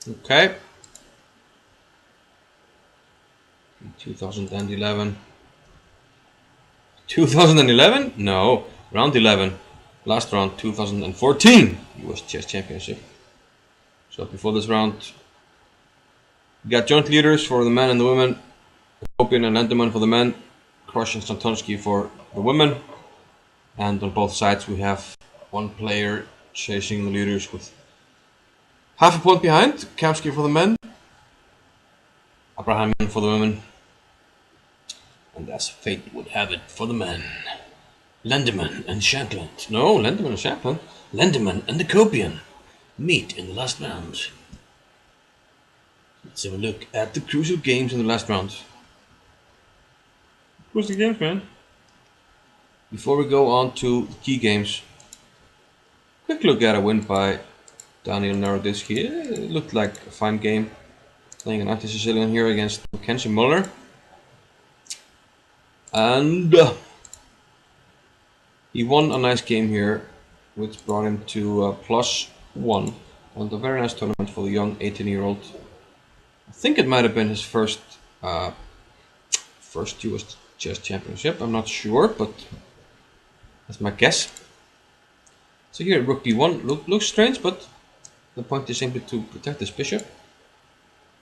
Okay. 2011. 2011? No. Round 11. Last round, 2014 US Chess Championship. So before this round, we got joint leaders for the men and the women. Kopian and Lendeman for the men. Krush and Santonsky for the women. And on both sides we have one player chasing the leaders with half a point behind. Kamsky for the men. Abrahamian for the women. And as fate would have it for the men, Lendeman and Shankland. No, Lendeman and Shankland. Lendeman and the Kopian meet in the last round. Let's have a look at the crucial games in the last round. Crucial games, man. Before we go on to the key games, quick look at a win by Daniel Naroditsky. It looked like a fine game. Playing an anti-Sicilian here against Mackenzie Muller. And he won a nice game here, which brought him to +1 on the very nice tournament for the young 18-year-old. I think it might have been his first US Chess Championship. I'm not sure, but that's my guess. So here, rook b1 looks strange, but the point is simply to protect this bishop.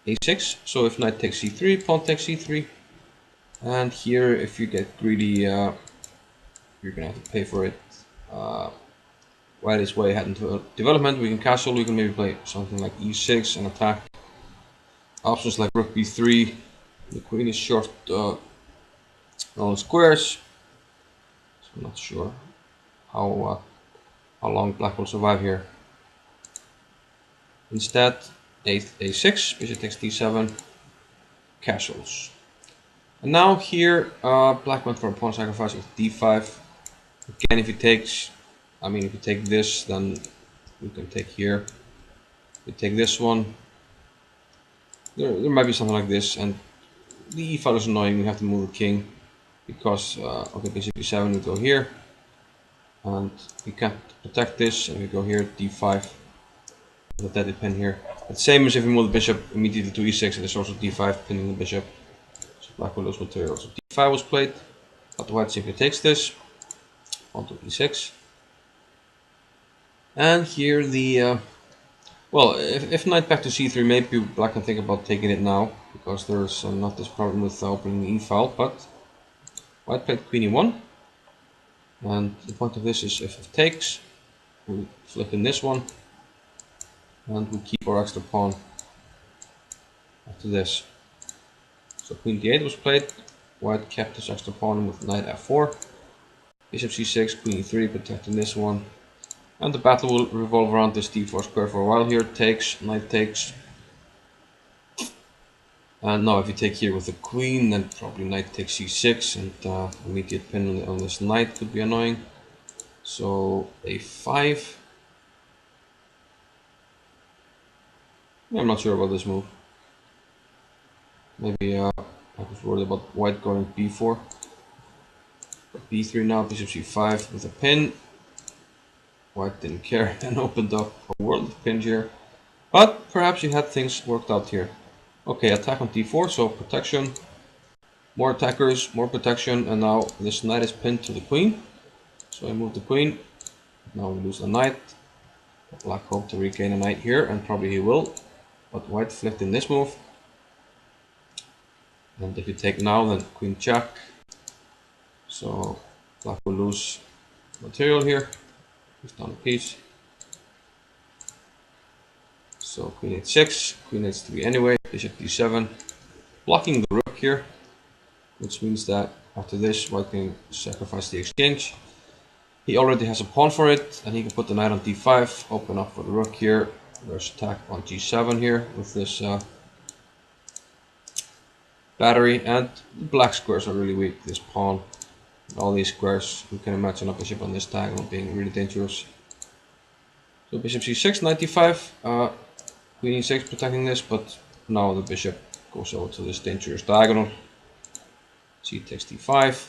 a6. So if knight takes c3, pawn takes c3. And here, if you get greedy, you're gonna have to pay for it. White is way ahead into development. We can castle. We can maybe play something like e6 and attack. Options like rook b3. The queen is short on squares, so I'm not sure how long black will survive here. Instead, a6, bishop takes d7, castles. And now here, black went for a pawn sacrifice with d5. Again, if he takes, if you take this, then we can take here. If we take this one, there might be something like this, and the e-file is annoying. We have to move the king because okay, bishop e7, we go here, and we can't protect this, and we go here d5 with a dead pin here. It's the same as if we move the bishop immediately to e6, and there's also d5 pinning the bishop. So black will lose material. So d5 was played, but white simply takes this onto e6. And here the well, if knight back to c3, maybe black can think about taking it now, because there's not this problem with opening the e-file, but white played queen e1, and the point of this is if it takes, we flip in this one, and we keep our extra pawn after this. So queen d8 was played, white kept his extra pawn with knight f4, bishop c6, queen e3, protecting this one. And the battle will revolve around this d4 square for a while here. Takes, knight takes. And now if you take here with the queen, then probably knight takes c6, and immediate pin on this knight could be annoying. So a5. I'm not sure about this move. Maybe I was worried about white going b4. But b3 now, bishop c5 with a pin. White didn't care and opened up a world of pins here. But perhaps he had things worked out here. Okay, attack on d4, so protection. More attackers, more protection, and now this knight is pinned to the queen. So I move the queen. Now we lose the knight. Black hope to regain a knight here, and probably he will. But white flipped in this move. And if you take now, then queen check. So black will lose material here. He's down a piece. So queen h6, queen h3 anyway, bishop d7, blocking the rook here, which means that after this white can sacrifice the exchange. He already has a pawn for it, and he can put the knight on d5, open up for the rook here. There's attack on g7 here with this battery, and the black squares are really weak. This pawn, all these squares, you can imagine a bishop on this diagonal being really dangerous. So bishop c6, knight d5, queen e6 protecting this, but now the bishop goes over to this dangerous diagonal. C takes d5,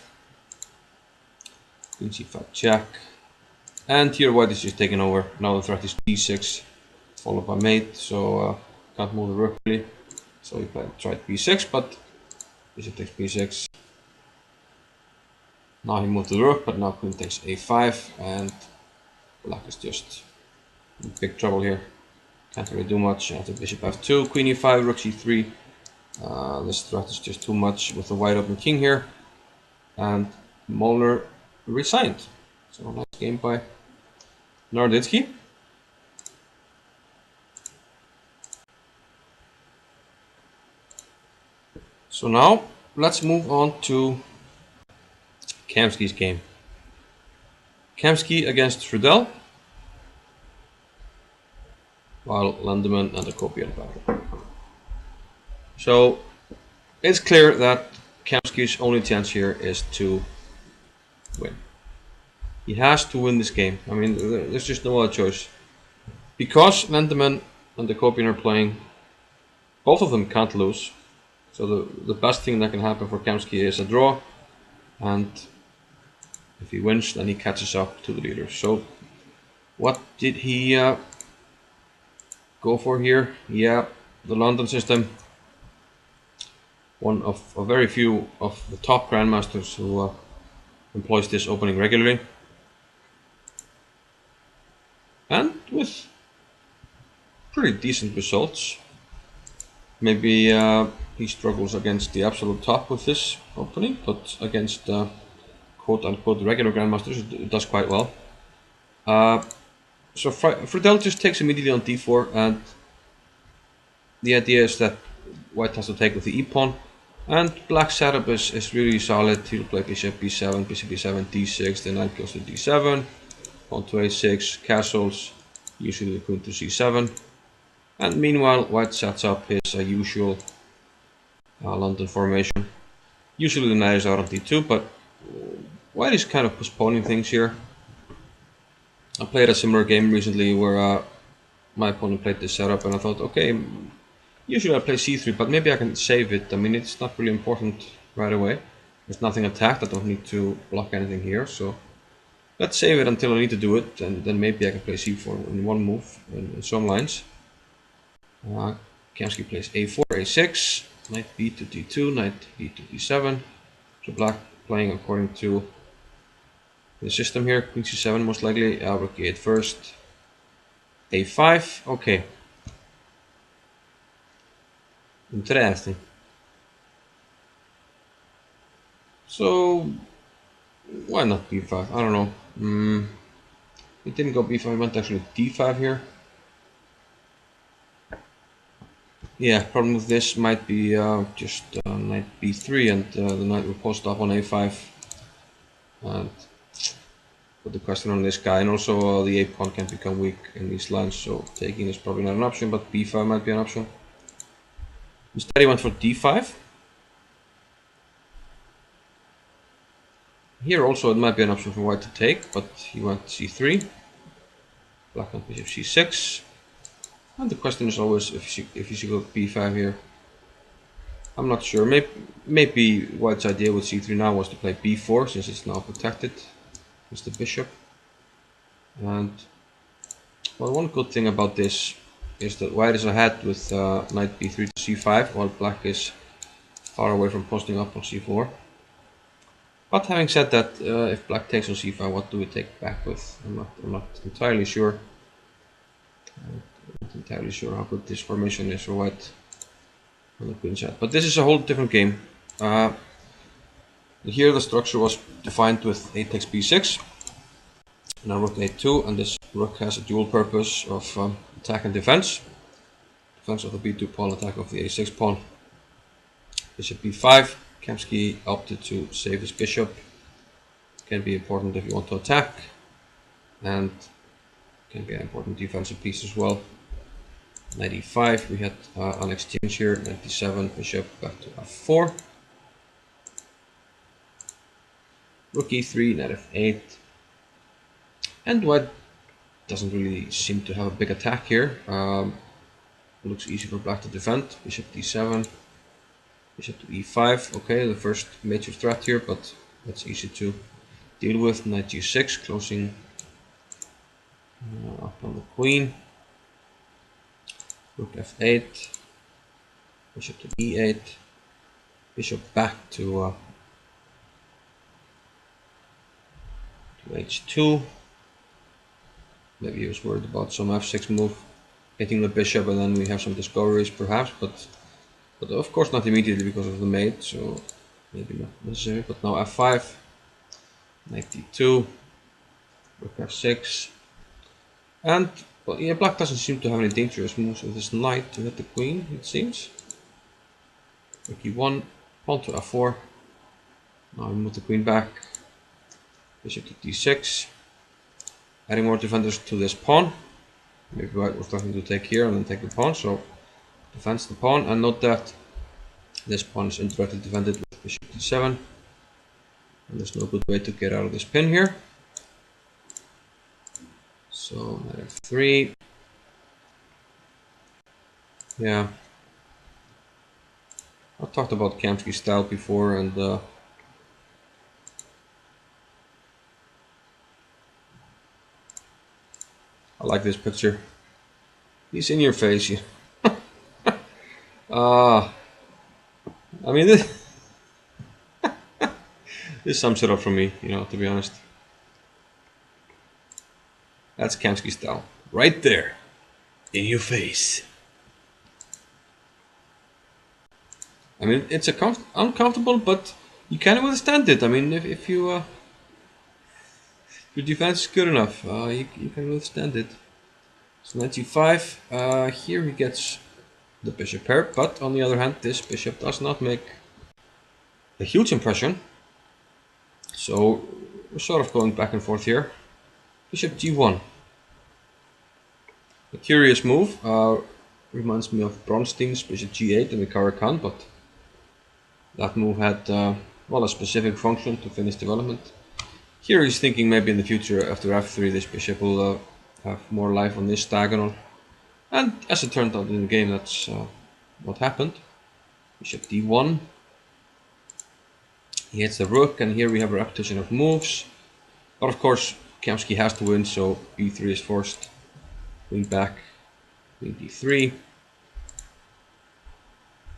queen c5 check, and here white is just taking over. Now the threat is d6, followed by mate, so can't move the rook really. So he tried b6, but bishop takes b6. Now he moved the rook, but now queen takes a5, and black is just in big trouble here. Can't really do much. After bishop f2, queen e5, rook c3. This threat is just too much with the wide open king here. And Molnar resigned. So nice game by Narditsky. So now let's move on to Kamsky's game. Kamsky against Friedel, while Lindemann and the Kopian battle. So it's clear that Kamsky's only chance here is to win. He has to win this game. I mean, there's just no other choice. Because Lindemann and the Kopian are playing, both of them can't lose. So the best thing that can happen for Kamsky is a draw, and if he wins, then he catches up to the leader. So what did he go for here? Yeah, the London system. One of a very few of the top grandmasters who employs this opening regularly, and with pretty decent results. Maybe he struggles against the absolute top with this opening, but against quote-unquote regular grandmasters it does quite well. So Friedel just takes immediately on d4, and the idea is that white has to take with the e-pawn, and black's setup is really solid. He'll play bishop b7, bishop b7, d6, then knight goes to d7, pawn to a6, castles, usually the queen to c7, and meanwhile white sets up his usual London formation. Usually the knight is out on d2, but white is kind of postponing things here. I played a similar game recently where my opponent played this setup, and I thought, okay, usually I play c3, but maybe I can save it. I mean, it's not really important right away. There's nothing attacked, I don't need to block anything here, so let's save it until I need to do it, and then maybe I can play c4 in one move in some lines. Kamsky plays a4, a6, knight b to d2, knight b to d7. So black playing according to the system here, queen c7 most likely, rook e8 first, a5, okay. Interesting. So, why not b5? I don't know. He didn't go b5, he went actually d5 here. Yeah, problem with this might be just knight b3, and the knight will post up on a5 and put the question on this guy, and also the a-pawn can become weak in these lines, so taking is probably not an option, but b5 might be an option. Instead he went for d5. Here also it might be an option for white to take, but he went c3. Black went bishop c6. And the question is always if you should go b5 here. I'm not sure. Maybe white's idea with c3 now was to play b4, since it's now protected against the bishop. And well, one good thing about this is that white is ahead with knight b3 to c5, while black is far away from posting up on c4. But having said that, if black takes on c5, what do we take back with? I'm not entirely sure. I'm not entirely sure how good this formation is for white on the queen side. But this is a whole different game. Here the structure was defined with a takes b6. Now rook a2, and this rook has a dual purpose of attack and defense. Defense of the b2 pawn, attack of the a6 pawn. Bishop b5. Kamsky opted to save his bishop. Can be important if you want to attack, and can be an important defensive piece as well. Knight e5, we had an exchange here, knight d7, bishop back to f4. Rook e3, knight f8. And white doesn't really seem to have a big attack here. Looks easy for black to defend. Bishop d7, bishop to e5. Okay, the first major threat here, but that's easy to deal with. Knight g6, closing up on the queen. Rook f8, bishop to e8, bishop back to h2. Maybe he was worried about some f6 move, hitting the bishop, and then we have some discoveries perhaps, but of course not immediately because of the mate, so maybe not necessary. But now f5, knight d2, rook f6, and well, yeah, black doesn't seem to have any dangerous moves with his knight to hit the queen, it seems. Rook e1, pawn to f4. Now we move the queen back, bishop to d6, adding more defenders to this pawn. Maybe white was starting to take here and then take the pawn, so defends the pawn, and note that this pawn is indirectly defended with bishop d7, and there's no good way to get out of this pin here. So knight f3. Yeah, I've talked about Kamsky's style before, and I like this picture. He's in your face. I mean, this sums it up for me, you know, to be honest. That's Kamsky style. Right there. In your face. I mean, it's uncomfortable, but you can withstand it. I mean, if you your defense is good enough, you can withstand it. So knight c5. Here he gets the bishop pair, but on the other hand, this bishop does not make a huge impression. So we're sort of going back and forth here. Bishop g1. A curious move. Reminds me of Bronstein's bishop g8 in the Caro-Kann, but that move had well, a specific function to finish development. Here he's thinking maybe in the future after f3 this bishop will have more life on this diagonal. And as it turned out in the game, that's what happened. Bishop d1. He hits the rook, and here we have a repetition of moves. But of course, Kamsky has to win, so e3 is forced. Queen back, queen d3.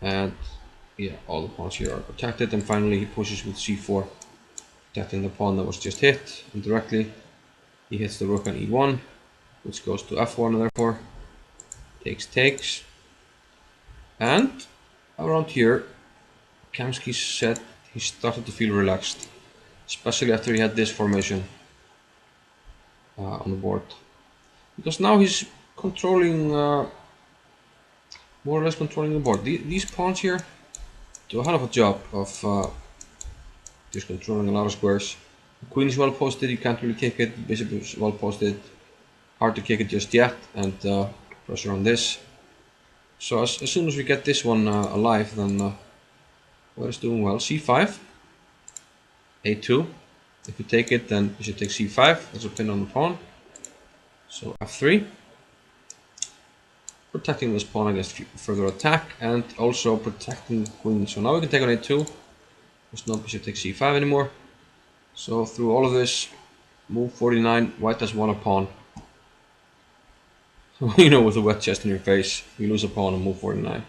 And yeah, all the pawns here are protected. And finally he pushes with c4, protecting the pawn that was just hit indirectly. He hits the rook on e1, which goes to f1, and therefore takes. And around here, Kamsky said he started to feel relaxed, especially after he had this formation on the board, because now he's controlling, more or less controlling the board. These pawns here do a hell of a job of just controlling a lot of squares. The queen is well posted, you can't really kick it. The bishop is well posted, hard to kick it just yet, and pressure on this. So as soon as we get this one alive, then white is doing well. c5, a2. If you take it, then you should take c5. There's a pin on the pawn. So f3. Protecting this pawn against further attack, and also protecting the queen. So now we can take on a2. There's no bishop takes c5 anymore. So through all of this, move 49, white has won a pawn. You know, with a wet chest in your face, you lose a pawn on move 49.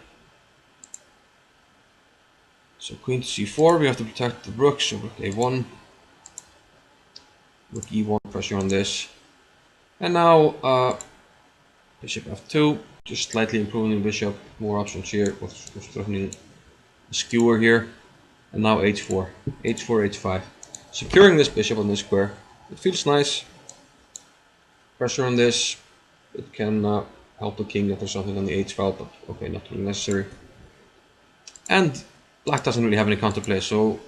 So queen to c4, we have to protect the rook, so rook a1, rook e1, pressure on this. And now bishop f2, just slightly improving the bishop, more options here, with threatening a skewer here. And now h4, h5. Securing this bishop on this square, it feels nice. Pressure on this, it can help the king if there's something on the h file, but okay, not really necessary. And black doesn't really have any counterplay, so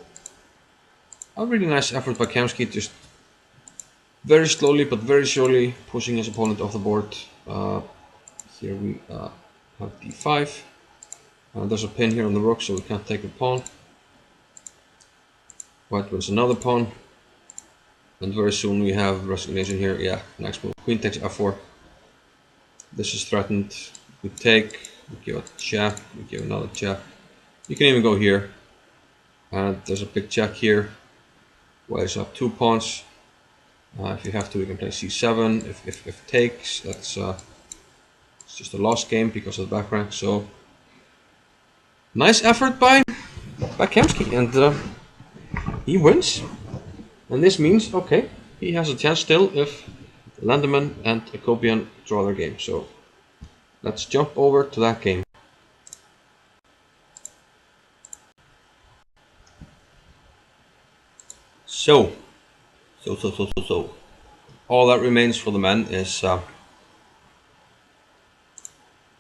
a really nice effort by Kamsky, just very slowly but very surely pushing his opponent off the board. Here we have d5. There's a pin here on the rook, so we can't take the pawn. White wins another pawn, and very soon we have resignation here. Yeah, next move. Queen takes f4. This is threatened. We take, we give a check, we give another check. You can even go here, and there's a big check here. White up 2 pawns. If you have to, we can play c7. If it takes, that's It's just a lost game because of the back rank. So nice effort by Kemsky, and he wins. And this means, okay, he has a chance still if Landeman and Akopian draw their game. So let's jump over to that game. So all that remains for the men is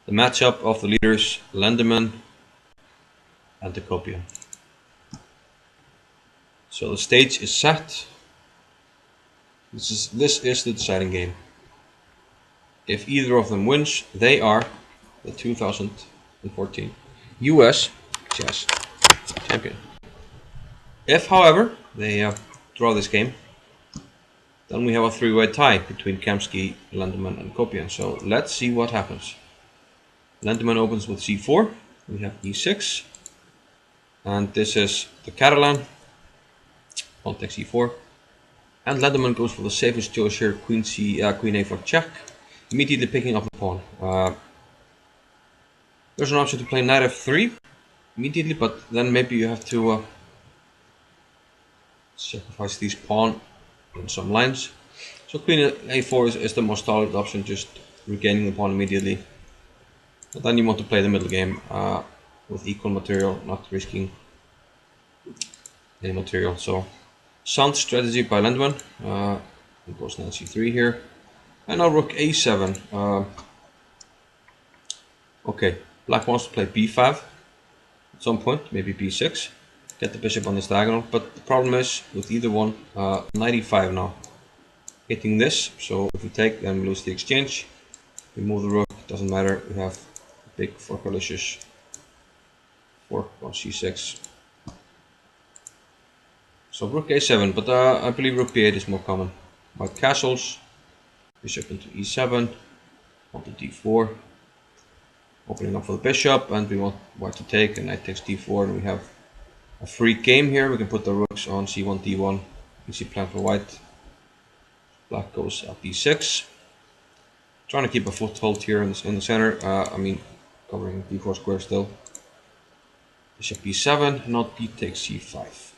the matchup of the leaders Landeman and Akopian. So the stage is set. This is the deciding game. If either of them wins, they are the 2014 US chess champion. If, however, they draw this game, then we have a three-way tie between Kamsky, Landeman, and Kopian. So let's see what happens. Landeman opens with c4. We have e6, and this is the Catalan. Pawn takes e4, and Landeman goes for the safest choice here: Queen a4 check, immediately picking up the pawn. There's an option to play knight f3 immediately, but then maybe you have to sacrifice these pawn in some lines. So Queen a4 is the most solid option, just regaining the pawn immediately. But then you want to play the middle game with equal material, not risking any material. So sound strategy by Landeman. It goes knight c3 here, and now rook a7. Okay, black wants to play b5 at some point, maybe b6, get the bishop on this diagonal, but the problem is with either one, knight e5 now, hitting this. So if we take, then we lose the exchange. We move the rook, doesn't matter, we have a big fork-malicious fork on c6. So rook a7, but I believe rook b8 is more common. White castles, bishop into e7, onto d4, opening up for the bishop, and we want white to take, and knight takes d4, and we have a free game here. We can put the rooks on c1, d1, easy plan for white. Black goes at b6, trying to keep a foothold here in the center, covering d4 square still. Bishop b7, not b takes c5.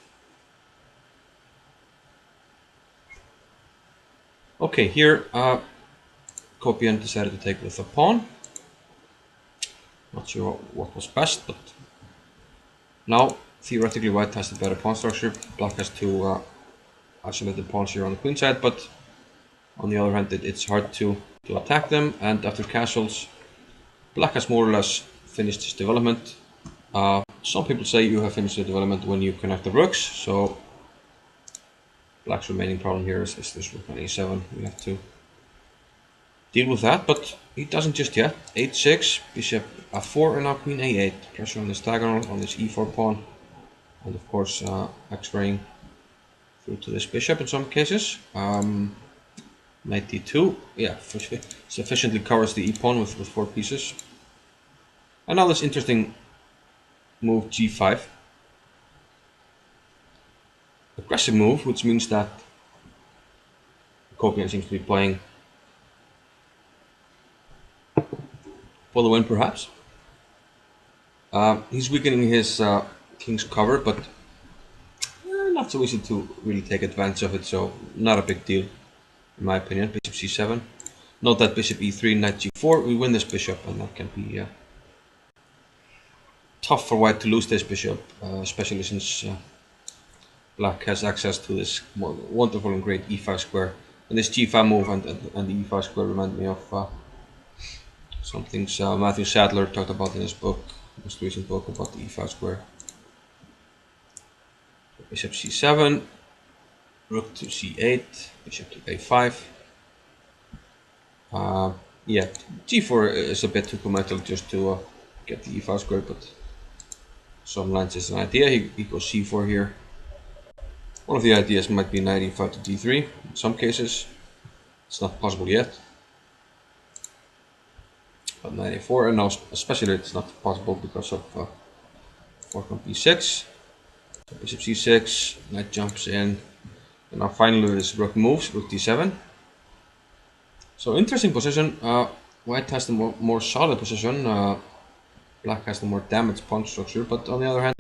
Okay, here Kopian decided to take with a pawn. Not sure what was best, but now theoretically white has the better pawn structure. Black has to isolate the pawns here on the queen side, but on the other hand it's hard to attack them, and after castles black has more or less finished his development. Some people say you have finished the development when you connect the rooks, so black's remaining problem here is this rook on a7. We have to deal with that, but he doesn't just yet. h6, bishop f4, and now queen a8. Pressure on this diagonal, on this e4 pawn, and of course x-raying through to this bishop in some cases. Knight d2, yeah, sufficiently covers the e-pawn with 4 pieces. And now this interesting move g5. Aggressive move, which means that Kopian seems to be playing for the win, perhaps. He's weakening his king's cover, but not so easy to really take advantage of it, so not a big deal in my opinion. Bishop c7. Note that bishop e3, knight g4, we win this bishop, and that can be tough for white to lose this bishop, especially since black has access to this wonderful and great e5 square. And this g5 move and the e5 square remind me of some things Matthew Sadler talked about in his book, most recent book about the e5 square. Bishop c7, rook to c8, bishop to a5. Yeah, g4 is a bit too commercial just to get the e5 square, but some lines is an idea. He goes c4 here. One of the ideas might be knight e5 to d3. In some cases, it's not possible yet. But knight a4, and now especially it's not possible because of fork on b6. So bishop c6, knight jumps in, and now finally this rook moves, rook d7. So interesting position. white has the more solid position. Black has the more damaged pawn structure, but on the other hand,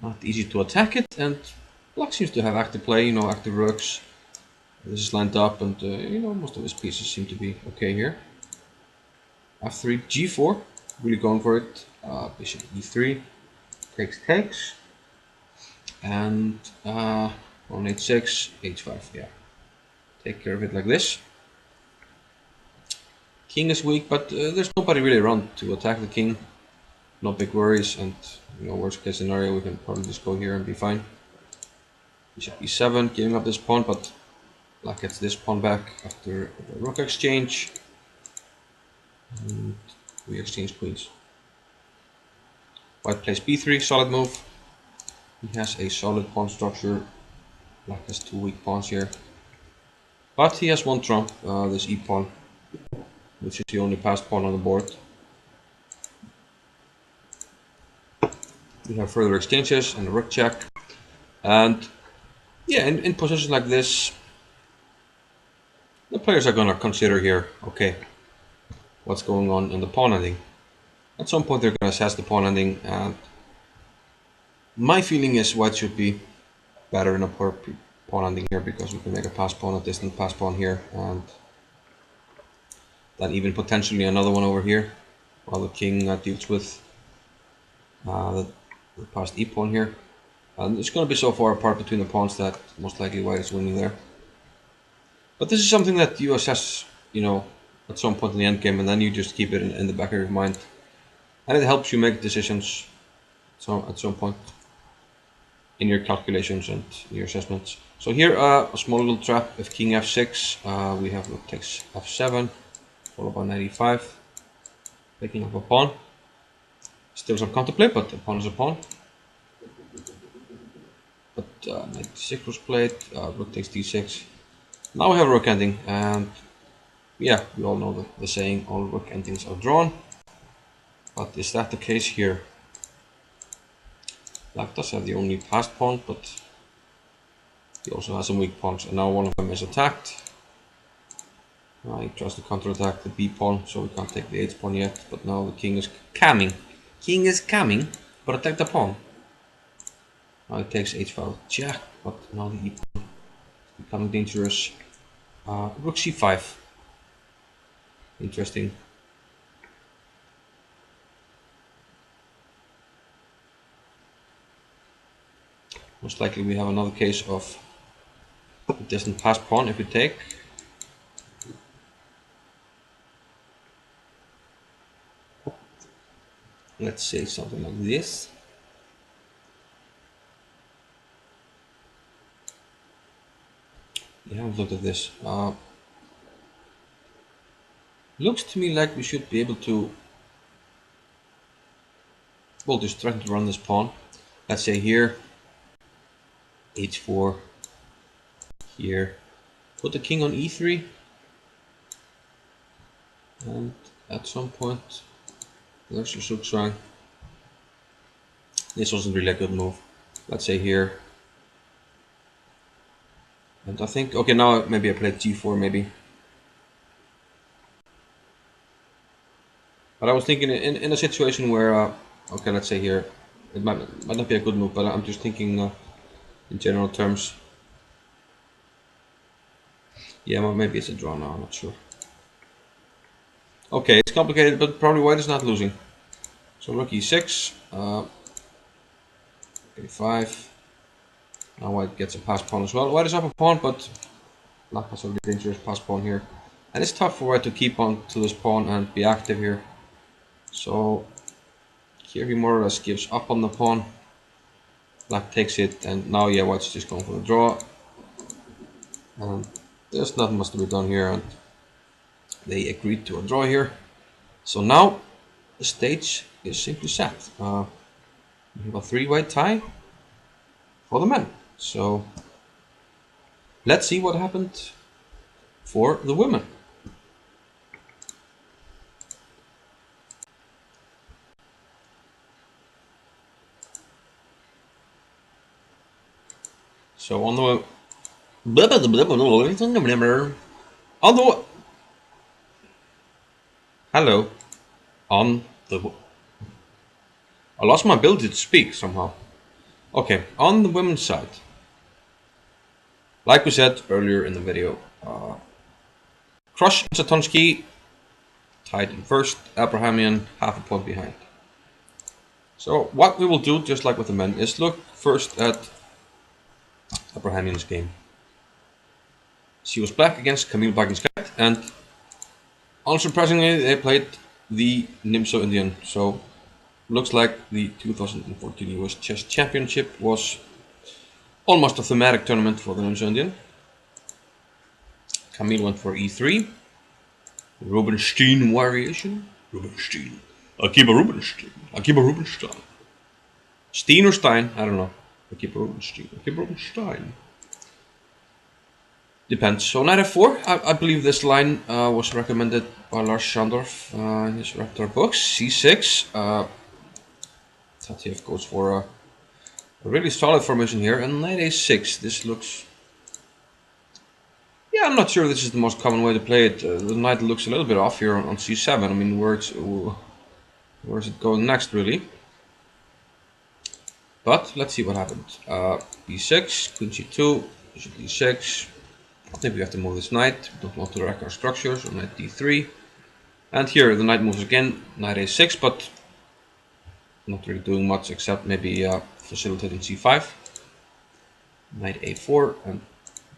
not easy to attack it. And black seems to have active play, active rooks. This is lined up, and most of his pieces seem to be okay here. F3, G4, really going for it. Bishop E3, takes, and on H6, H5. Yeah, take care of it like this. King is weak, but there's nobody really around to attack the king. No big worries, and worst case scenario, we can probably just go here and be fine. Bishop E7, giving up this pawn, but black gets this pawn back after the rook exchange. And we exchange queens. White plays B3, solid move. He has a solid pawn structure. Black has two weak pawns here. But he has one trump, this E pawn, which is the only passed pawn on the board. We have further exchanges and a rook check. And yeah, in positions like this, the players are gonna consider here, okay, what's going on in the pawn ending. At some point they're gonna assess the pawn ending, and my feeling is white should be better in a poor pawn ending here, because we can make a pass pawn, a distant pass pawn here, and then even potentially another one over here, while the king deals with the passed e pawn here. And it's going to be so far apart between the pawns that most likely white is winning there. But this is something that you assess, at some point in the endgame, and then you just keep it in the back of your mind, and it helps you make decisions. So at some point in your calculations and your assessments. So here a small little trap. If king f6, we have rook takes f7, followed by knight e5, picking up a pawn. Still some counterplay, but a pawn is a pawn. But knight d6 was played, rook takes d6. Now we have a rook ending, and yeah, we all know the saying, all rook endings are drawn. But is that the case here? Black does have the only passed pawn, but he also has some weak pawns, and now one of them is attacked. He tries to counterattack the b pawn, so we can't take the h pawn yet, but now the king is coming. King is coming, but attack the pawn. Now it takes h5 check, but now the e pawn is becoming dangerous. Rook c5. Interesting. Most likely we have another case of a distant pass pawn if we take. Let's say something like this. We haven't looked at this. Looks to me like we should be able to, well, just try to run this pawn. Let's say here, h4, here, put the king on e3, and at some point, there's a zugzwang. This wasn't really a good move. Let's say here, and I think, okay, now maybe I played g4 maybe. But I was thinking in a situation where, okay, let's say here, it might not be a good move, but I'm just thinking in general terms. Yeah, well, maybe it's a draw now, I'm not sure. Okay, it's complicated, but probably white is not losing. So rook e6, a5. Now white gets a pass pawn as well. White is up a pawn, but black has a really dangerous pass pawn here. And it's tough for white to keep on to this pawn and be active here. So here he more or less gives up on the pawn. Black takes it, and now yeah, white's just going for the draw. And there's nothing much to be done here, and they agreed to a draw here. So now the stage is simply set. We have a three-way tie for the men. So let's see what happened for the women. So on the Hello. On the... I lost my ability to speak somehow. Okay, on the women's side. Like we said earlier in the video, Crush and Satonsky tied in first, Abrahamian half a point behind. So what we will do, just like with the men, is look first at Abrahamian's game. She was black against Camille Baginskite, and unsurprisingly they played the nimzo-indian. So looks like the 2014 US Chess Championship was almost a thematic tournament for the nimzo-indian. Camille went for e3. Rubinstein variation. Rubinstein. I'll keep a Rubinstein. I'll keep a Rubinstein. Steen or Stein? I don't know. I'll keep a Rubinstein. I'll keep a Rubinstein. Depends. So knight f4. I believe this line was recommended by Lars Schandorf in his Raptor books. c6. Tatiev goes for a really solid formation here. And knight a6. This looks... Yeah, I'm not sure this is the most common way to play it. The knight looks a little bit off here on c7. I mean, where is it going next, really? But let's see what happens. b6, queen c2, bishop d6. I think we have to move this knight. We don't want to wreck our structure, so knight d3. And here the knight moves again, knight a6, but not really doing much except maybe facilitating c5. Knight a4 and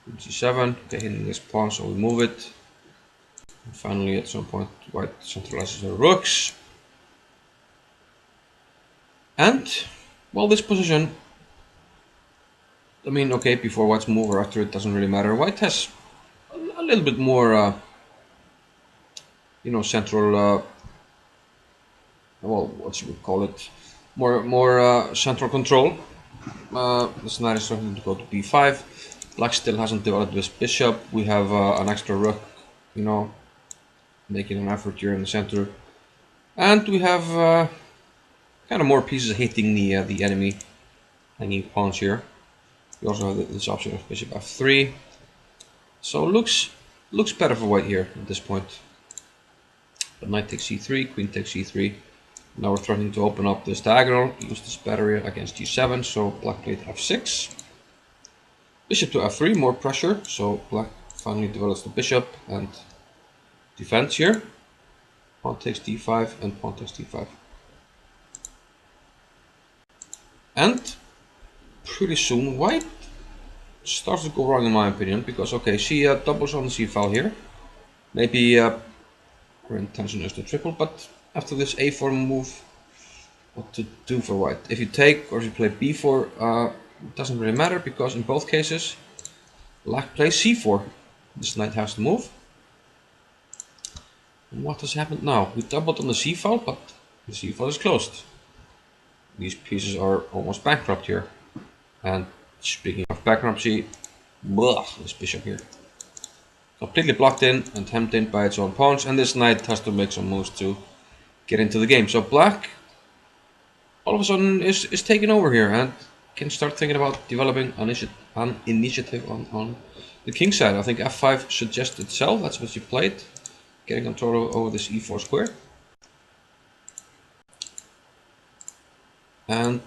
queen c7. Okay, hitting this pawn, so we move it. And finally, at some point, white centralizes her rooks. And, well, this position, I mean, okay, before white's move or after it doesn't really matter. White has a little bit more, you know, central, well, what should we call it? More central control. This knight is starting to go to b5. Black still hasn't developed this bishop. We have an extra rook, you know, making an effort here in the center. And we have kind of more pieces hitting the enemy hanging pawns here. We also have this option of bishop f3. So looks better for white here at this point. But knight takes c3, queen takes c3. Now we're threatening to open up this diagonal, use this battery against g7, so black played f6. Bishop to f3, more pressure, so black finally develops the bishop and defends here. Pawn takes d5 and pawn takes d5. And pretty soon white starts to go wrong in my opinion, because okay, she doubles on the c file here. Maybe her intention is to triple, but after this a4 move, what to do for white? If you take or if you play b4, it doesn't really matter, because in both cases black plays c4. This knight has to move. And what has happened now? We doubled on the c file, but the c file is closed. These pieces are almost bankrupt here. And speaking of bankruptcy, this bishop here. Completely blocked in and hemmed in by its own pawns, and this knight has to make some moves to get into the game. So black all of a sudden is taking over here and can start thinking about developing an initiative on the king side. I think f5 suggests itself, that's what she played, getting control over this e4 square. And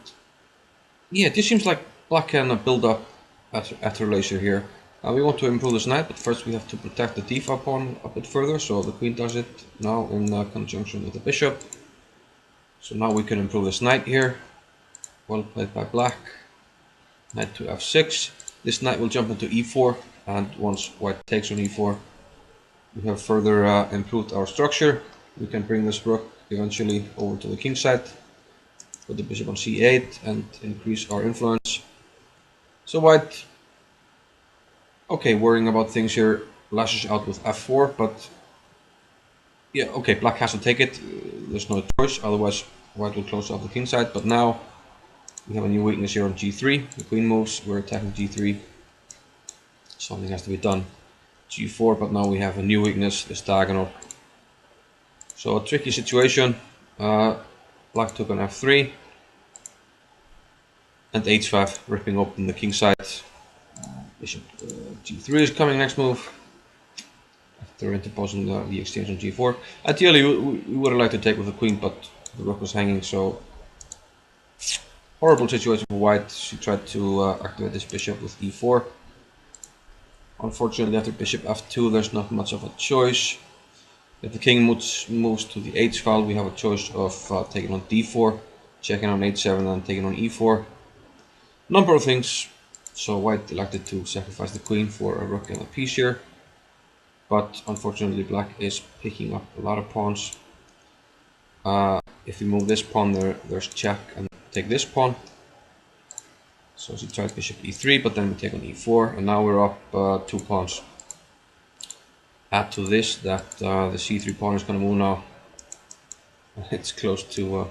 yeah, this seems like black can build up at her leisure here. We want to improve this knight, but first we have to protect the d5 pawn a bit further, so the queen does it now in conjunction with the bishop. So now we can improve this knight here. Well played by black. Knight to f6. This knight will jump into e4, and once white takes on e4, we have further improved our structure. We can bring this rook eventually over to the king side, put the bishop on c8 and increase our influence. So white, okay, worrying about things here, lashes out with f4, but yeah, okay, black has to take it. There's no choice, otherwise white will close off the king side. But now we have a new weakness here on g3. The queen moves, we're attacking g3. Something has to be done. g4, but now we have a new weakness, this diagonal. So a tricky situation. Black took on f3 and h5, ripping open the king side. Bishop g3 is coming next move. they're interposing the exchange on g4. Ideally, we would have liked to take with the queen, but the rook was hanging, so horrible situation for white. She tried to activate this bishop with e4. Unfortunately, after bishop f2, there's not much of a choice. If the king moves to the h file, we have a choice of taking on d4, checking on h7, and taking on e4. Number of things. So white elected to sacrifice the queen for a rook and a piece here. But unfortunately, black is picking up a lot of pawns. If we move this pawn, there's check and take this pawn. So she tried bishop e3, but then we take on e4, and now we're up 2 pawns. Add to this that the c3 pawn is going to move now. It's close to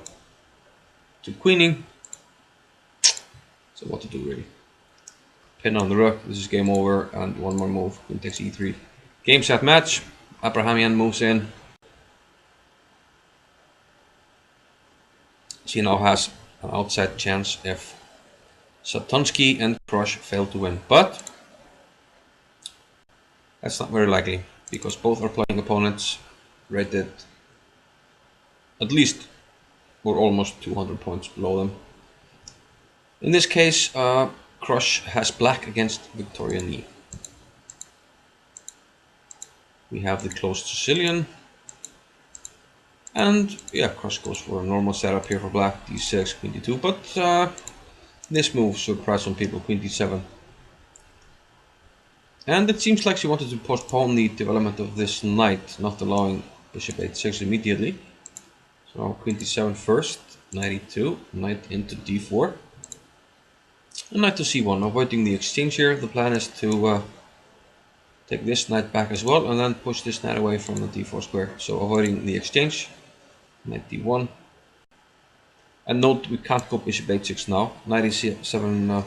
queening. So what to do really? Pin on the rook. This is game over, and one more move. Queen takes e3. Game set match. Abrahamian moves in. She now has an outside chance if Satonsky and Crush fail to win, but that's not very likely because both are playing opponents rated at least or almost 200 points below them. In this case, Crush has black against Victoria Knee. We have the closed Sicilian. And yeah, Crush goes for a normal setup here for black, d6, queen d2, but this move surprised some people, queen d7. And it seems like she wanted to postpone the development of this knight, not allowing bishop h6 immediately. So queen d7 first, knight e2, knight into d4. And knight to c1, avoiding the exchange here. The plan is to take this knight back as well, and then push this knight away from the d4 square. So avoiding the exchange, knight d1. And note we can't go bishop h6 now. Knight e7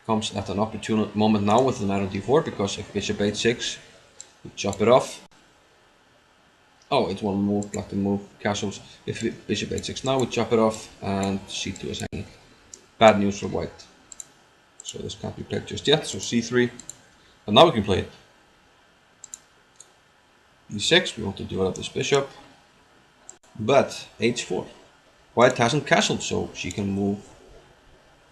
comes at an opportune moment now with the knight on d4, because if bishop h6, we chop it off. Oh, it's one move, black to move, castles. If bishop h6 now, we chop it off, and c2 is hanging. Bad news for white. So this can't be played just yet, so c3. And now we can play it. e6, we want to develop this bishop. But h4. White hasn't castled, so she can move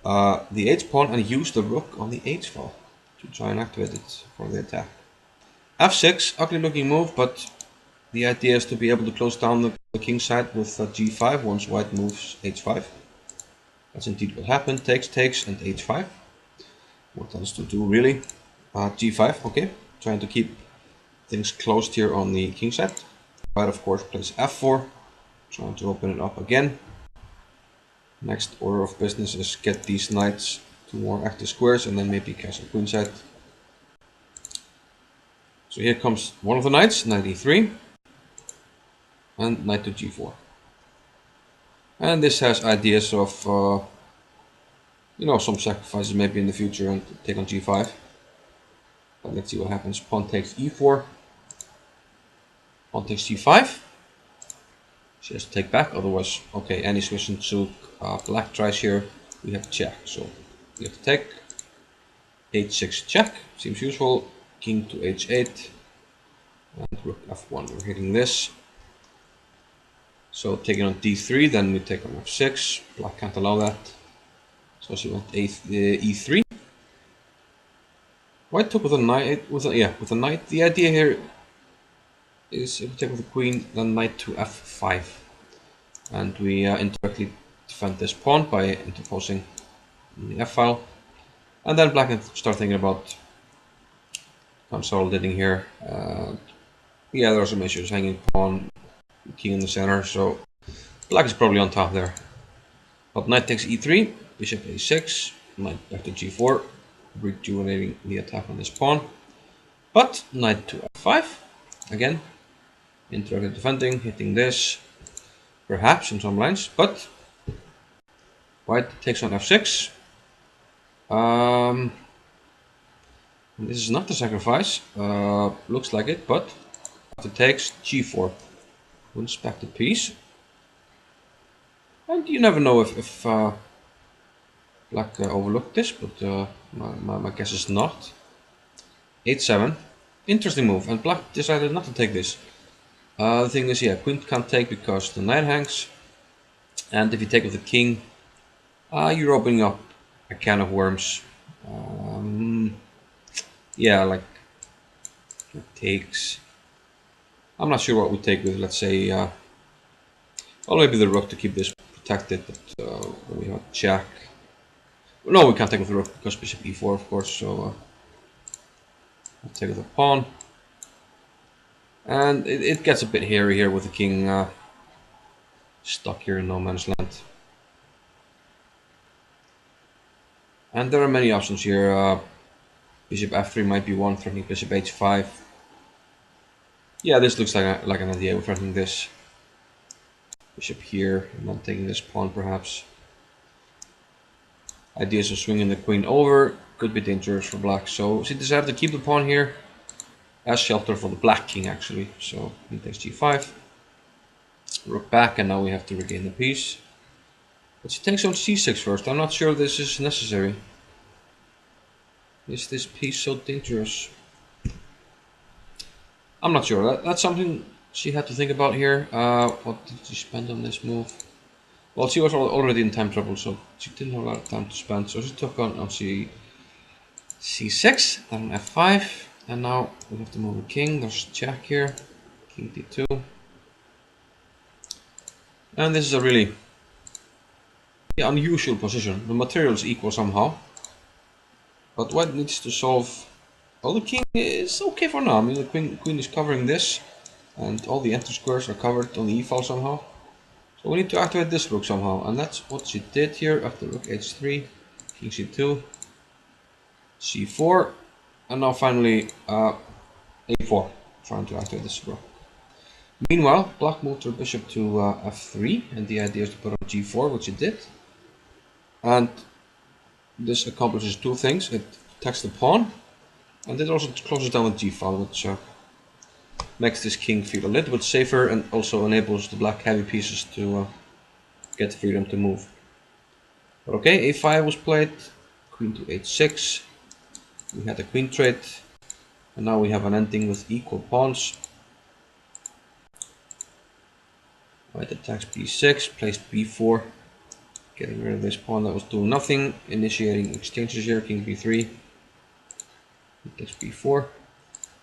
the h pawn and use the rook on the h file to try and activate it for the attack. f6, ugly looking move, but the idea is to be able to close down the king side with g5 once white moves h5. That's indeed what happened. Takes, and h5. What else to do really? g5, okay. Trying to keep things closed here on the king side. White of course plays f4. Trying to open it up again. Next order of business is get these knights to more active squares and then maybe castle queenside. So here comes one of the knights, knight e3, and knight to g4. And this has ideas of, some sacrifices maybe in the future and take on g5. But let's see what happens. Pawn takes e4, pawn takes g5. She has to take back, otherwise, okay, any switch into black tries here, we have check. So we have to take, h6 check, seems useful, king to h8, and rook f1, we're hitting this. So taking on d3, then we take on f6, black can't allow that. So she went e3. White took with a knight, with a knight. The idea here is if we take with the queen, then knight to f5. And we indirectly defend this pawn by interposing in the f-file. And then black can start thinking about consolidating here. Yeah, there are some issues, hanging pawn, king in the center, so black is probably on top there. But knight takes e3, bishop a6, knight back to g4, rejuvenating the attack on this pawn. But knight to f5, again, indirectly defending, hitting this, perhaps in some lines, but white takes on f6. This is not the sacrifice, looks like it, but after takes g4, wins back the piece. And you never know if black overlooked this, but my guess is not. h7, Interesting move, and black decided not to take this. The thing is, yeah, queen can't take because the knight hangs, and if you take with the king, you're opening up a can of worms. Um, yeah, like it takes. I'm not sure what we take with, let's say, well, maybe the rook to keep this protected, but we have a jack. No, we can't take with the rook because bishop e4, of course, so I'll take with the pawn. And it gets a bit hairy here with the king stuck here in no man's land. And there are many options here. Bishop f3 might be one, threatening bishop h5. Yeah, this looks like an idea. We're threatening this bishop here, and then taking this pawn perhaps. Ideas of swinging the queen over could be dangerous for black. So she decided to keep the pawn here as shelter for the black king actually. So he takes g5, rook back, and now we have to regain the piece. But she takes on c6 first. I'm not sure this is necessary. Is this piece so dangerous? I'm not sure. That's something she had to think about here. What did she spend on this move? Well, she was already in time trouble, so she didn't have a lot of time to spend. So she took on c6, then f5, and now we have to move the king. There's jack here, king d2. And this is a really unusual position. The material is equal somehow. But white needs to solve... Oh, the king is okay for now. I mean, the queen is covering this, and all the enter squares are covered on the e-file somehow. So we need to activate this rook somehow, and that's what she did here after rook h3, king c2, c4, and now finally a4, trying to activate this rook. Meanwhile, black moved her bishop to f3, and the idea is to put on g4, which it did. And this accomplishes two things. It protects the pawn, and it also closes down the g-file, which makes this king feel a little bit safer and also enables the black heavy pieces to get freedom to move. But okay, a5 was played, queen to h6, we had a queen trade, and now we have an ending with equal pawns. White attacks b6, plays b4, getting rid of this pawn that was doing nothing, initiating exchanges here, king b3, he takes b4,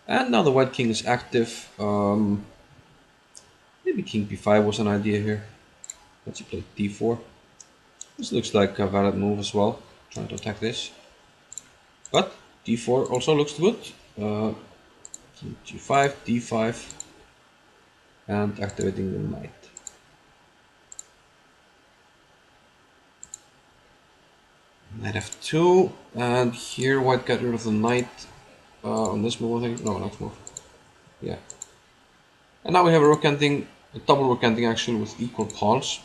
and now the white king is active. Maybe king b5 was an idea here. Let's play d4. This looks like a valid move as well, trying to attack this. But d4 also looks good. King g5, d5, and activating the knight. Knight f2, and here white got rid of the knight on this move, I think. No, next move. Yeah. And now we have a rook ending, a double rook ending actually with equal pawns.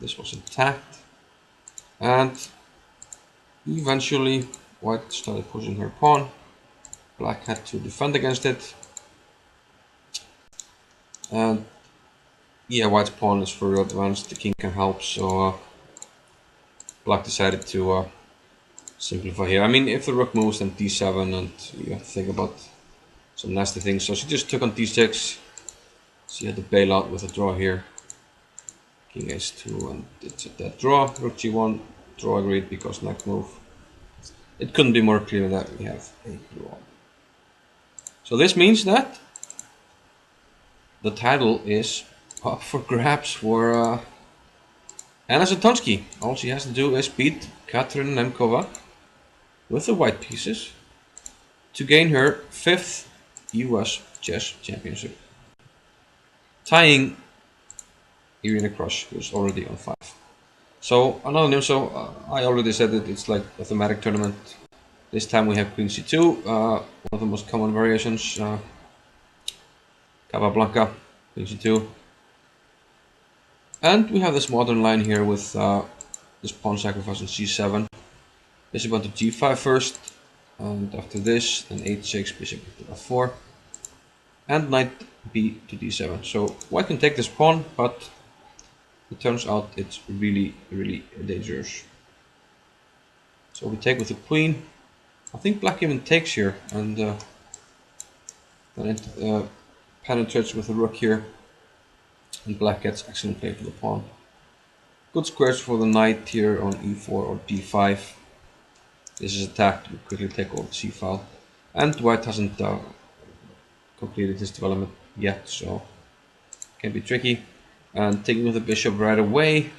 This was intact. And eventually white started pushing her pawn. Black had to defend against it. And yeah, white's pawn is further advanced, the king can help, so black decided to simplify here. I mean, if the rook moves, then d7, and you have to think about some nasty things. So she just took on d6. She had to bail out with a draw here. King h2, and it's a dead draw. Rook g1, draw agreed because next move. It couldn't be more clear that we have a draw. So this means that the title is up for grabs for Anna Zatonski. All she has to do is beat Katerina Nemkova with the white pieces to gain her 5th US Chess Championship, tying Irina Krush, who's already on 5. So another news. So I already said that it's like a thematic tournament. This time we have Queen C2, one of the most common variations. Capablanca, Queen C2, and we have this modern line here with this pawn sacrifice on C7. Bishop onto G5 first, and after this, then H6, bishop to F4, and knight B to D7. So white can take this pawn, but it turns out it's really, really dangerous. So we take with the queen. I think black even takes here, and Then it penetrates with the rook here, and black gets excellent play for the pawn. Good squares for the knight here on e4 or d5. This is attacked, we quickly take over the c-file. And white hasn't completed his development yet, so can be tricky. And taking with the bishop right away.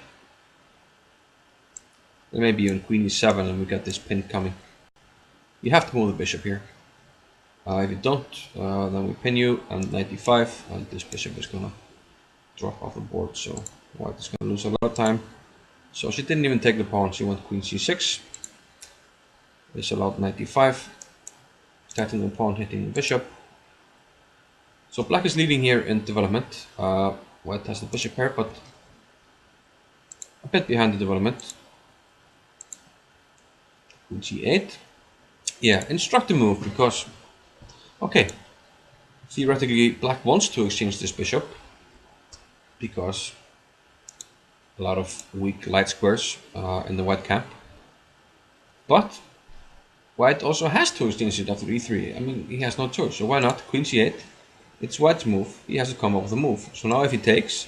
There may be even queen e7 and we got this pin coming. You have to move the bishop here. If you don't, then we pin you and knight d5, and this bishop is gonna drop off the board, so white is gonna lose a lot of time. So she didn't even take the pawn, she went queen c6. This allowed knight d5, starting the pawn, hitting the bishop. So black is leading here in development. White has the bishop here, but a bit behind the development. Queen g8. Yeah, instructive move because, okay, theoretically black wants to exchange this bishop because a lot of weak light squares in the white camp. But white also has to exchange it after e3. I mean, he has no choice, so why not? Queen c8. It's white's move. He has to come up with a move. So now if he takes,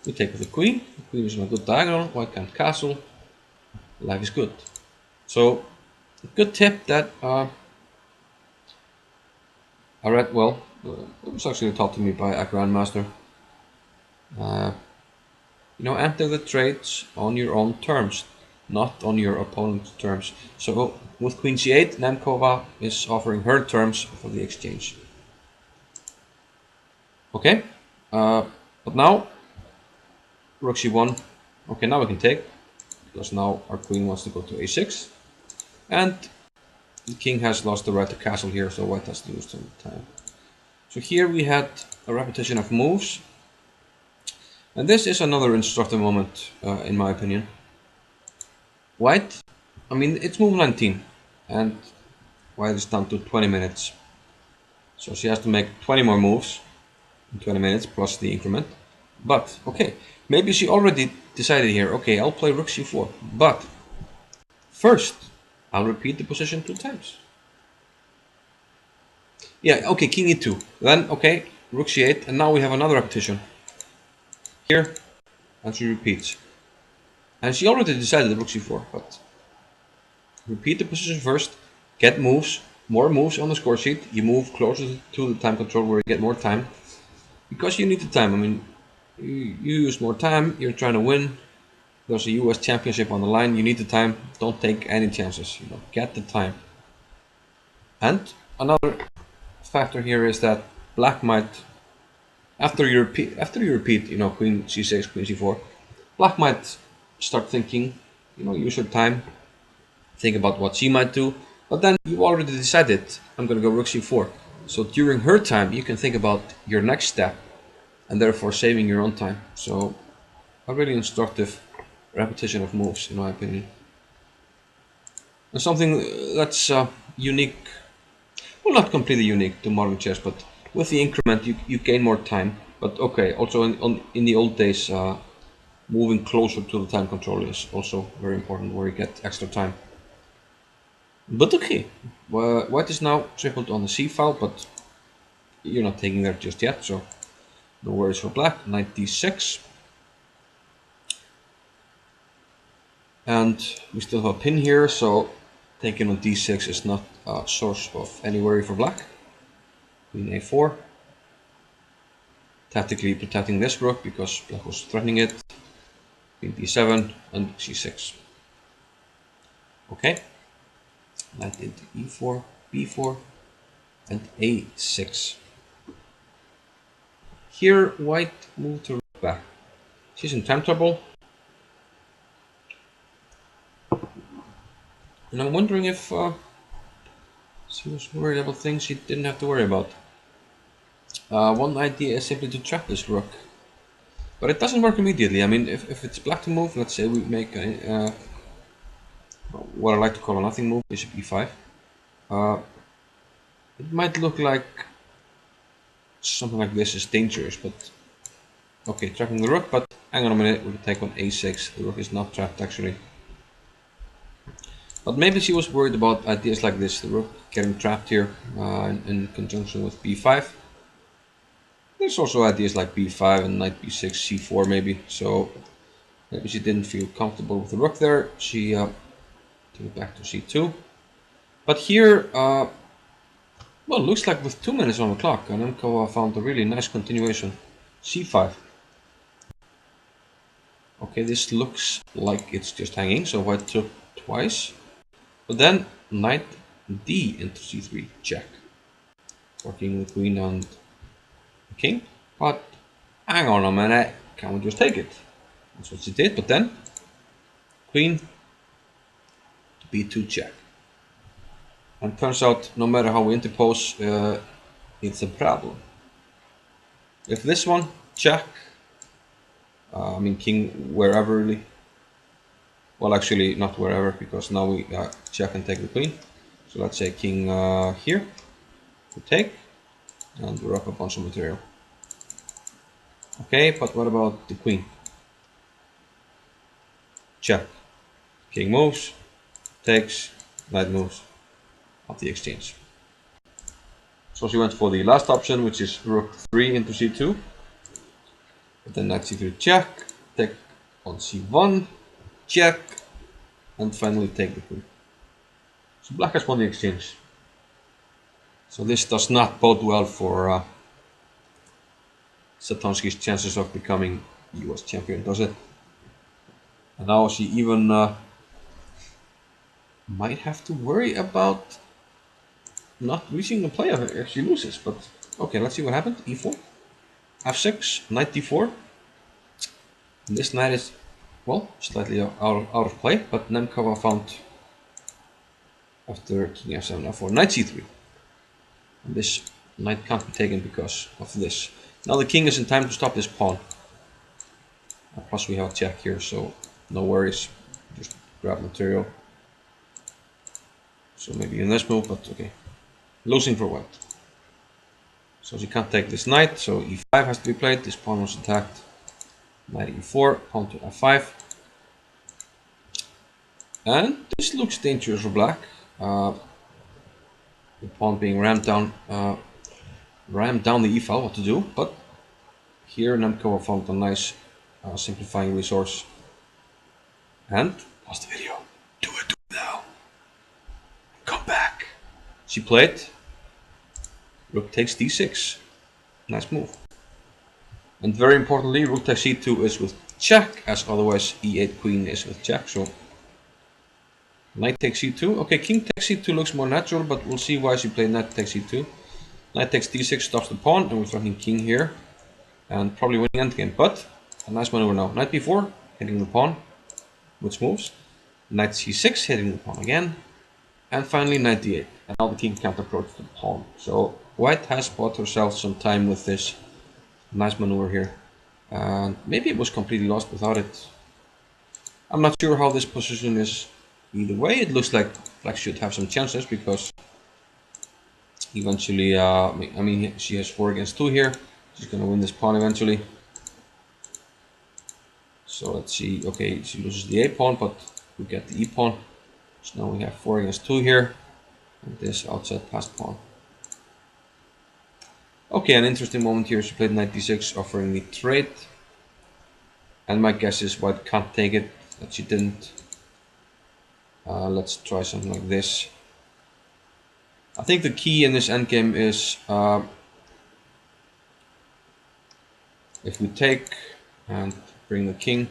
we take with the queen. The queen is in a good diagonal. White can't castle. Life is good. So, a good tip that I read, well, it was actually taught to me by a grandmaster. You know, enter the trades on your own terms, not on your opponent's terms. So with queen c8, Nemkova is offering her terms for the exchange. Okay, but now rook c1. Okay, now we can take, because now our queen wants to go to a6, and the king has lost the right to castle here, so white has to lose some time. So here we had a repetition of moves, and this is another instructive moment, in my opinion. White, I mean, it's move 19, and white is down to 20 minutes. So she has to make 20 more moves in 20 minutes plus the increment. But, okay, maybe she already decided here, okay, I'll play rook c4, but first, I'll repeat the position 2 times. Yeah, okay, king e2, then, okay, rook c8, and now we have another repetition. Here, and she repeats. And she already decided rook c4, but repeat the position first, get moves, more moves on the score sheet, you move closer to the time control where you get more time. Because you need the time, I mean, you use more time, you're trying to win, there's a US championship on the line, you need the time, don't take any chances, you know, get the time. And another factor here is that black might, after you repeat, you know, queen c6, queen c4, black might start thinking, you know, use your time, think about what she might do, but then you already decided, I'm gonna go rook c4. So during her time, you can think about your next step, and therefore saving your own time. So a really instructive repetition of moves, in my opinion. And something that's unique, well, not completely unique to modern chess, but with the increment, you gain more time. But okay, also in the old days, moving closer to the time control is also very important, where you get extra time. But okay, white is now tripled on the c-file, but you're not taking there just yet, so no worries for black. Knight d6. And we still have a pin here, so taking on d6 is not a source of any worry for black. Queen a4. Tactically protecting this rook because black was threatening it. Queen d7 and c6. Okay. Knight into e4, b4, and a6. Here, white moved her rook back. She's in time trouble. And I'm wondering if she was worried about things she didn't have to worry about. One idea is simply to trap this rook. But it doesn't work immediately. I mean, if it's black to move, let's say we make what I like to call a nothing move, bishop e5. It might look like something like this is dangerous, but okay, trapping the rook, but hang on a minute, we can take on a6. The rook is not trapped actually. But maybe she was worried about ideas like this, the rook getting trapped here in conjunction with b5. There's also ideas like b5 and knight b6, c4 maybe. So maybe she didn't feel comfortable with the rook there. She took it back to c2. But here, well, looks like with 2 minutes on the clock, Nemkova found a really nice continuation. c5. Okay, this looks like it's just hanging, so white took twice. But then knight d into c3, check. Working the queen and the king. But hang on a minute, can we just take it? That's what she did, but then queen to b2 check. And turns out, no matter how we interpose, it's a problem. If this one, check, I mean king wherever really. Well, actually not wherever, because now we check and take the queen. So let's say king here, we take, and we're up a bunch of material. Okay, but what about the queen? Check. King moves, takes, knight moves, of the exchange. So she went for the last option, which is rook 3 into c2. But then knight c3 check, take on c1, check, and finally take the queen. So black has won the exchange. So this does not bode well for Satonsky's chances of becoming US champion, does it? And now she even might have to worry about not reaching the playoff if she loses. But okay, let's see what happened. e4, f6, knight d4. And this knight is, well, slightly out of play, but Nemkova found after king f7, f4, knight c3. And this knight can't be taken because of this. Now the king is in time to stop this pawn. Plus we have a check here, so no worries. Just grab material. So maybe in this move, but okay. Losing for white. So she can't take this knight, so e5 has to be played. This pawn was attacked. Knight e4, pawn to f5. And this looks dangerous for black. The pawn being rammed down the e-file, what to do. But here Nemkova found a nice simplifying resource. And pause the video. Do it now. Come back. She played. Rook takes d6. Nice move. And very importantly, rook takes c2 is with check, as otherwise e8 queen is with check. So knight takes c2. Okay, king takes c2 looks more natural, but we'll see why she played knight takes c2. Knight takes d6 stops the pawn, and we're threatening king here. And probably winning endgame, but a nice maneuver now. Knight b4, hitting the pawn, which moves. Knight c6, hitting the pawn again. And finally knight d8. And now the king can't approach the pawn. So white has bought herself some time with this nice maneuver here. And maybe it was completely lost without it. I'm not sure how this position is either way. It looks like black should have some chances because eventually, I mean, she has 4 against 2 here. She's gonna win this pawn eventually. So let's see. Okay, she loses the a pawn, but we get the e pawn. So now we have 4 against 2 here. And this outside passed pawn. Okay, an interesting moment here. She played knight d6, offering the trade. And my guess is white can't take it, that she didn't. Let's try something like this. I think the key in this endgame is if we take and bring the king,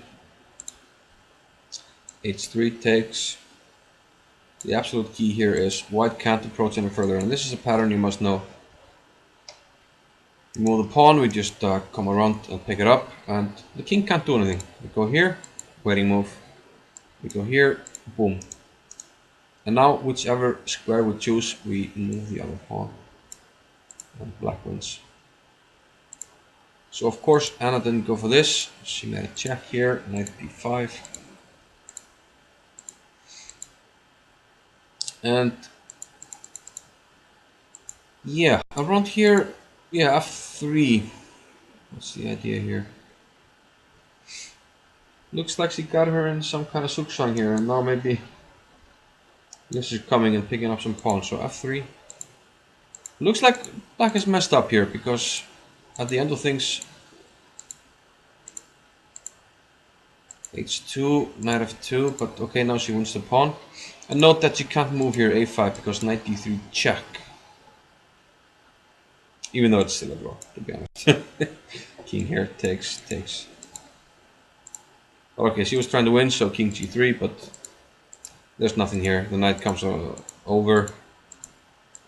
h3 takes. The absolute key here is white can't approach any further, and this is a pattern you must know. We move the pawn, we just come around and pick it up, and the king can't do anything. We go here, waiting move. We go here, boom. And now, whichever square we choose, we move the other pawn. And black wins. So of course, Anna didn't go for this. She made a check here, knight b5. And yeah, around here, yeah, f3. What's the idea here? Looks like she got her in some kind of zugzwang here, and now maybe this is coming and picking up some pawns. So f3. Looks like black is messed up here because at the end of things. H2, knight f2, but okay, now she wins the pawn. And note that you can't move here a5 because knight d3 check. Even though it's still a draw, to be honest. King here takes. Okay, she was trying to win, so king g3, but there's nothing here. The knight comes over,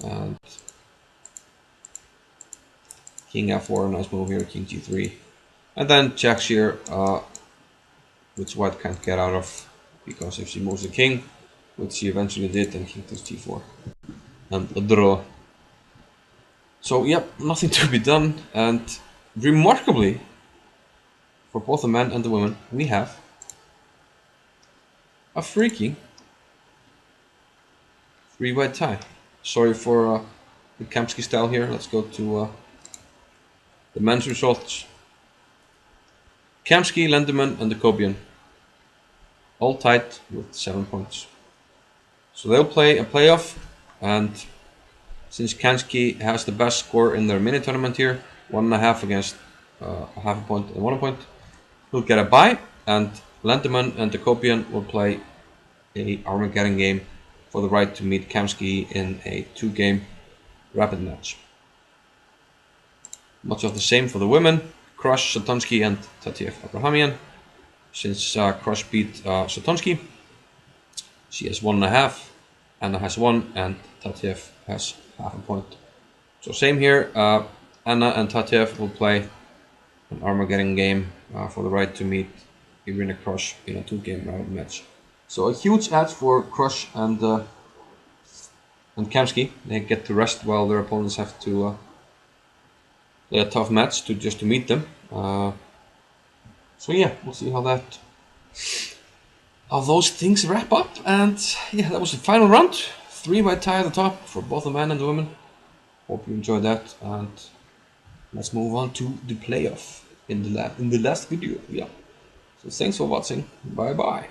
and king f4, nice move here, king g3. And then checks here, which white can't get out of, because if she moves the king, which she eventually did, then king takes g4. And a draw. So, yep, nothing to be done, and remarkably, for both the men and the women, we have a freaking 3-white tie. Sorry for the Kamsky style here. Let's go to the men's results. Kamsky, Lendeman, and the Kobian all tied with 7 points. So they'll play a playoff, and since Kamsky has the best score in their mini tournament here, 1.5 against a half a point and 1 point, he'll get a bye, and Lendeman and the Kobian will play a Armageddon game for the right to meet Kamsky in a 2-game rapid match. Much of the same for the women. Krush, Satonsky, and Tatiev Abrahamian. Since Krush beat Satonsky, she has 1.5, Anna has 1, and Tatiev has half a point. So same here, Anna and Tatiev will play an Armageddon game for the right to meet Irina Krush in a 2-game round match. So a huge edge for Krush and Kamsky. They get to rest while their opponents have to play a tough match to meet them. So yeah, we'll see how those things wrap up. And yeah, that was the final round. 3-white tie at the top for both the men and the women. Hope you enjoyed that, and let's move on to the playoff in the last video. Yeah. So thanks for watching. Bye bye.